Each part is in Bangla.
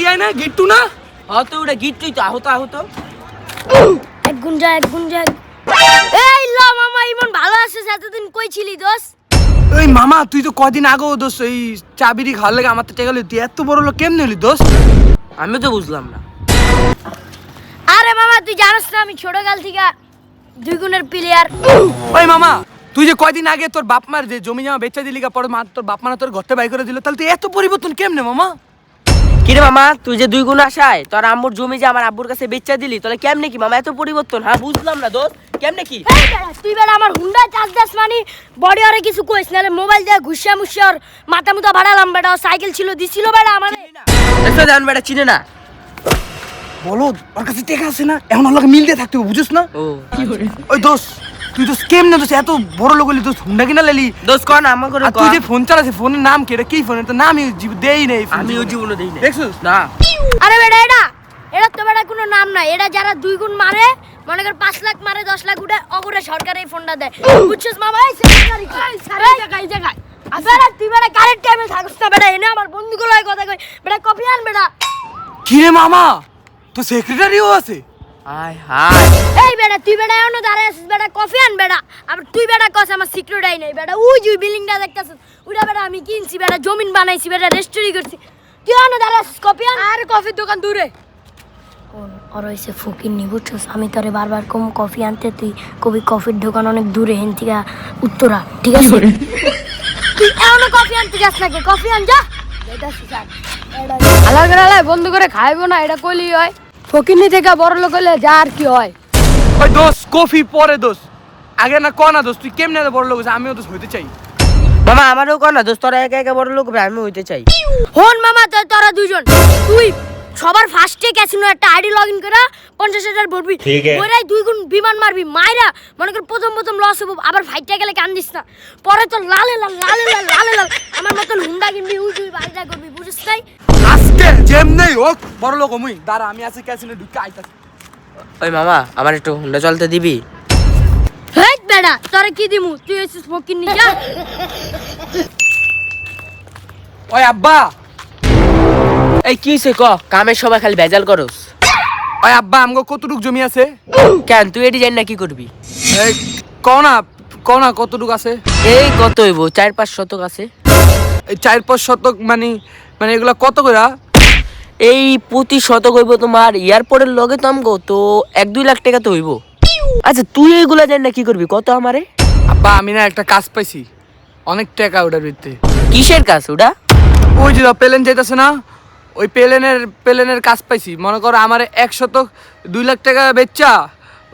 ইয়া না গিট্টু না? হয়তো ওটা গিট্টুই তো আহত আহত। এক গুঞ্জা এই ল মামা ইমন ভালো আছিস? এতদিন কই ছিলি দোস্ত? ওই মামা তুই তো কদিন আগেও দোস্ত এই চাবিরি খাওয়ার লাগে আমার তো টেকা তুই এত বড় লোক কেমনে হলি দোস্ত? আমি তো বুঝলাম না। আরে মামা তুই জানিস না আমি ছোটকাল থেকে দুই গুণের প্লেয়ার। ওই মামা তুই যে কয়দিন আগে তোর বাপ মার যে জমি জমা বেচা দিলি পরে মা তোর বাপ মা তোর ঘরতে বাই করে দিল, তাহলে তুই এত পরিবর্তন কেমনে মামা? কিরে মামা তুই যে 2 গুণ আসায় তোর আম্মুর জমি যে আমার আব্বুর কাছে বেচা দিলি, তাহলে কেমনে কি মামা এত পরিবর্তন? হ্যাঁ বুঝলাম না দোস্ত, কেমনে কি? এই বেটা তুই বেটা আমার হুন্ডা চার্জ দাস মানে বডি আরে কিছু কইস না, মোবাইল দিয়ে ঘুষিয়া মুষিয়া আর মাথা মুতা ভাড়ালাম বেটা, সাইকেল ছিল দিছিল বেটা আমারে। এসে জান বেটা চিনে না বলো ওর কাছে টেকা আছে না, এখন ওর লগে মিল দিয়ে থাকতে হবে, বুঝছ না? ও ওই দোস্ত তুই তো স্কেম না দোস্ত, এত বড় লোক হলি দোস্ত, হুন্ডা কিনা লেলি দোস্ত কর না আমার করে আর তুই যে ফোন চালাছিস ফোনের নাম কি? এটা কি ফোন? এটা নামই দেই নেই। আমি ও জীবনে দেই না। দেখছিস না আরে বেটা এটা তো বেটা কোনো নাম নাই, এটা যারা দুই গুণ মারে মনে কর 5 লাখ মারে 10 লাখ উঠে অগুরে সরকার এই ফোনটা দেয়, বুঝছিস মামা? এই সেক্রেটারি এই জায়গায় বেটা তুই বেটা কারেন্ট টাইমে থাকস না বেটা, এনে আমার বন্ধুগুলো কথা কই বেটা, কপি আন বেটা। কি রে মামা তো সেক্রেটারিও আছে? হাই হাই এই বেটা তুই বেটা এখনো দাঁড়ায় আছিস বেটা, কফি আন বেটা। আবার তুই বেটা কস আমার সিক্রেটারি নাই বেটা, ওই যে বিল্ডিংটা দেখতাছিস ওটা বেটা আমি কিনছি বেটা, জমিন বানাইছি বেটা, রেস্টুরি করছি, তুই এখনো দাঁড়ায় আছিস, কফি আন। আর কফির দোকান দূরে আর হইছে ফকির নি, বুঝছস? আমি তোরে বারবার কম কফি আনতে, তুই কবি কফির দোকান অনেক দূরে, হেন থেকে উত্তরা, ঠিক আছে? তুই এখনো কফি আনতে যাস নাকি? কফি আন যা। আলাদা করে বন্ধু করে খাইবো না, এটা কইলি হয়। ফকিরনি থেকে বড় লোক হলে যা আর কি হয়। ওই দোস্ত কফি পরে দোস্ত, আগে না ক না দোস্ত তুই কেমনে এত বড় লোক হইছিস? আমিও দোস্ত হইতে চাই। মামা আমারও কর না দোস্ত, তোরা একা একা বড় লোক হবে, আমি হইতে চাই। হন মামা তোরা দুজন তুই সবার ফার্স্টে ক্যাসিনো একটা আইডি লগইন করে 50,000 ভরবি, ওইরাই 2 গুণ বিমান মারবি, মাইরা মনে কর প্রথম লস হবো, আবার ফাইটটা গেলে কান্দিস না, পরে তো লালে লাল আমার মতন হুন্ডা কিনবি, উই বাড়িটা করবি, বুঝছিস? তাই আজকে যেমনেই হোক বড় লোক হমুই, দাঁড়া আমি আজকে ক্যাসিনো ঢুকে আইতাছি। ওই মামা আমার একটু হুন্ডা চলতে দিবি? হেই বেটা তোরে কি দিমু, তুই এসেছিস ফকির নি, যা। ওই আব্বা, এই কি হইছে ক? কামের সময় খালি ভেজাল করস। ওই আব্বা আমগো কতটুক জমি আছে? কেন তুই এটি জানি না কি করবি? এই ক না কতটুক আছে? এই কত হইব? 4-5 শতক আছে। এই 4-5 শতক মানে এগুলা কত কইরা? এই প্রতি শতক হইব তোমার এয়ারপোর্টের লগে তো আমগো তো 1-2 লাখ টাকা তো হইব। আচ্ছা তুই এইগুলা জানি না কি করবি কত আমারে? আব্বা আমি না একটা কাজ পাইছি, অনেক টাকা ওটার ভিতরে। কিসের কাজ ওটা? ওই যে প্লেন যাইতাছে না, ওই প্লেনের কাজ পাইছি। মনে করো আমার 1 শতক 2 লাখ টাকা বেচা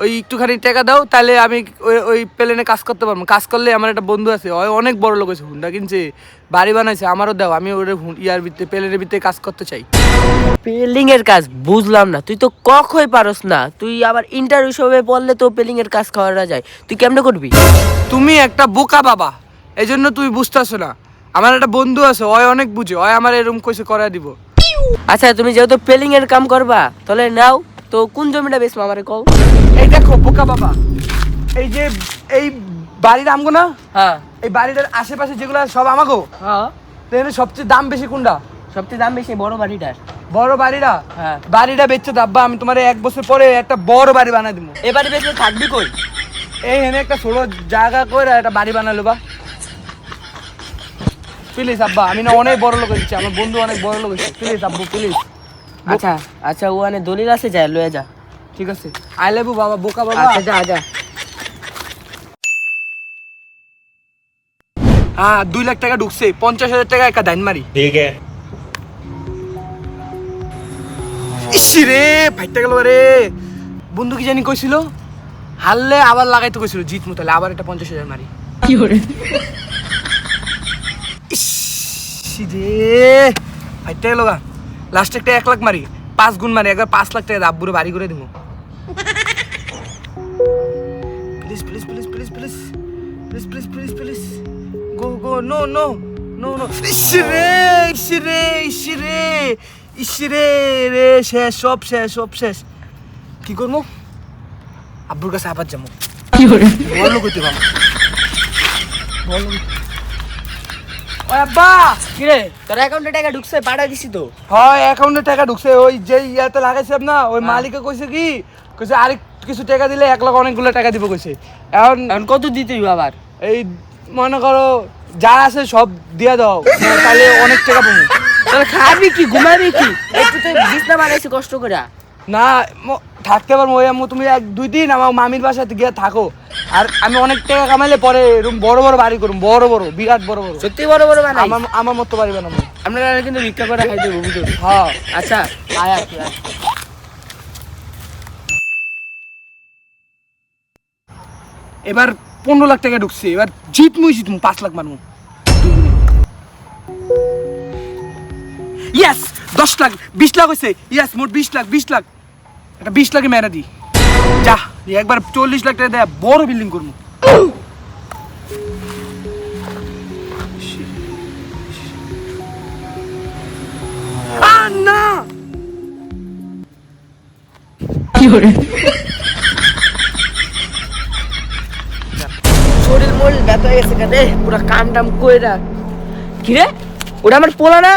ওই একটুখানি টাকা দাও, তাহলে আমি ওই প্লেনে কাজ করতে পারবো। কাজ করলে আমার একটা বন্ধু আছে, ওই অনেক বড় লোক আছে, হুন্ডা কিনছে, বাড়ি বানাইছে, আমারও দাও, আমি ওর ইয়ার ভিতরে প্লেনের ভিতরে কাজ করতে চাই। পেলিং এর কাজ বুঝলাম না, তুই তো কখই পারস না, তুই আবার ইন্টারভিউ সবে বললে তো পেলিং এর কাজ খাওয়া যায়, তুই কেমনে করবি? তুমি একটা বোকা বাবা, এই জন্য তুই বুঝতেছো না। আমার একটা বন্ধু আছে, ওই অনেক বুঝে, ওই আমার এরকম কইছে করা দিব। আচ্ছা তুমি যেহেতু পেলিং এর কাম করবা তাহলে নাও তো, কোন জমিটা বেচবো আমারে কও? এই দেখো বোকা বাবা, এই বাড়ির আমগো না, হ্যাঁ এই বাড়িটার আশেপাশে যেগুলো সব আমাগো, হ্যাঁ তাহলে সবচেয়ে দাম বেশি কোনটা? সবচেয়ে দাম বেশি বড় বাড়িটার। বড় বাড়িটা? হ্যাঁ বাড়িটা বেচছে তো আব্বা, আমি তোমার 1 বছর পরে একটা বড় বাড়ি বানাই দিব। এবারে বেচলে থাকবি কই? এই এনে একটা ছোট জায়গা করে একটা বাড়ি বানালো বা প্লিজ আব্বা, আমি না অনেক বড় লোক হচ্ছে, আমার বন্ধু অনেক বড় লোক হচ্ছে, প্লিজ আব্বু প্লিজ। আচ্ছা আচ্ছা ওখানে দলিল আছে, যা লয়ে যা। ঠিক আছে, আই লাভ ইউ বাবা, বোকা বাবা। আচ্ছা যা যা। হ্যাঁ 2 লাখ টাকা ঢুকছে, 50,000 টাকা একটা দাইন মারি। ठीक है। ইসি রে ফাইটটা গেল রে। বন্ধু কি জানি কইছিল, হারলে আবার লাগাইতে কইছিল, জিতমু তাহলে আবার একটা 50,000 মারি। কি করে? ইসি রে ফাইটটা গেল গা। লাস্টে একটা 1 লাখ মারি, 5 গুণ মারি, একবার 5 লাখ টাকা আব্বুরে বাড়ি করে দিব। Please please please please please please please please please go go, no no no no. ইসি রে ইসি রে ইসি রে ইসি রে রে, শেষ, সব শেষ, সব শেষ। কি করবো? আব্বুর কাছে আবার যাবো। কি করে? বড় লোক হইতে পারবো, বড় লোক। ওই আব্বা কিরে তোর অ্যাকাউন্টে টাকা ঢুকছে পাঠা দিছি তো। হয় অ্যাকাউন্টে টাকা ঢুকছে, ওই যে ইয়াতে লাগাইছিলাম না, ওই মালিকে কইছে কি, কইছে আরেক কিছু টাকা দিলে 1 লাখ অনেকগুলো টাকা দিব কইছে। এখন এখন কত দিতে হইব আবার? এই মনে করো যা আছে সব দিয়ে দাও, তাহলে অনেক টাকা পাবো। তাহলে খাবি কি ঘুমাবি কি? একটু তো বিছনা বানাইছি কষ্ট করে। না থাকতে পারবো ওই আম্মু, তুমি 1-2 দিন আমার মামির বাসাতে গিয়ে থাকো, আর আমি অনেক টাকা কামাইলে পরে এরকম বড় বড় বাড়ি করুম, বড় বড় বিরাট বড় বড়, সত্যি বড় বড় বানাই? আমার মতো বাড়ি বানাবো। আপনারা কিন্তু ভিক্ষা করে খাই দেবো বুঝো। হ্যাঁ আচ্ছা আয় আর কি আয়। এবার 15 লাখ টাকা ঢুকছে, এবার জিতমু 5 লাখ মারমু। ইয়েস 10 লাখ 20 লাখ হয়েছে, ইয়েস মোট 20 লাখ এটা 20 লাখে মেরা দি। যা একবার 40 লাখ টাকা দেয়া বড় বিল্ডিং করবো। না শরীর মরিল ব্যথা হয়ে গেছে কাটে পুরা কাম টাম কইরা। কিরে ওটা আমার পোলা না?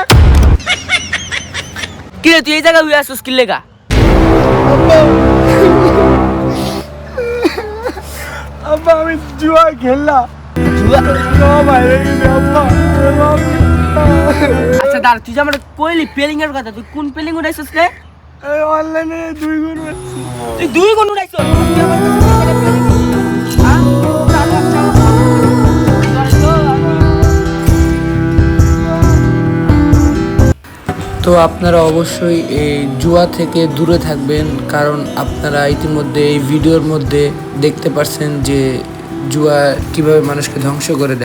কিরে তুই এই জায়গায় হয়ে আসছিস কি লেগা? আব্বা আমি জুয়া খেললাম। আচ্ছা দাঁড়া, তুই যে আমার কইলি পেলিং এর কথা, তুই কোন পেলিং উঠাইছিস রে? অনলাইনে 2 গুণ পাচ্ছি। তুই 2 গুণ উঠাইছিস? তো আপনারা অবশ্যই এই জুয়া থেকে দূরে থাকবেন, কারণ আপনারা ইতিমধ্যে এই ভিডিওর মধ্যে দেখতে পাচ্ছেন যে জুয়া কিভাবে মানুষকে ধ্বংস করে দেয়।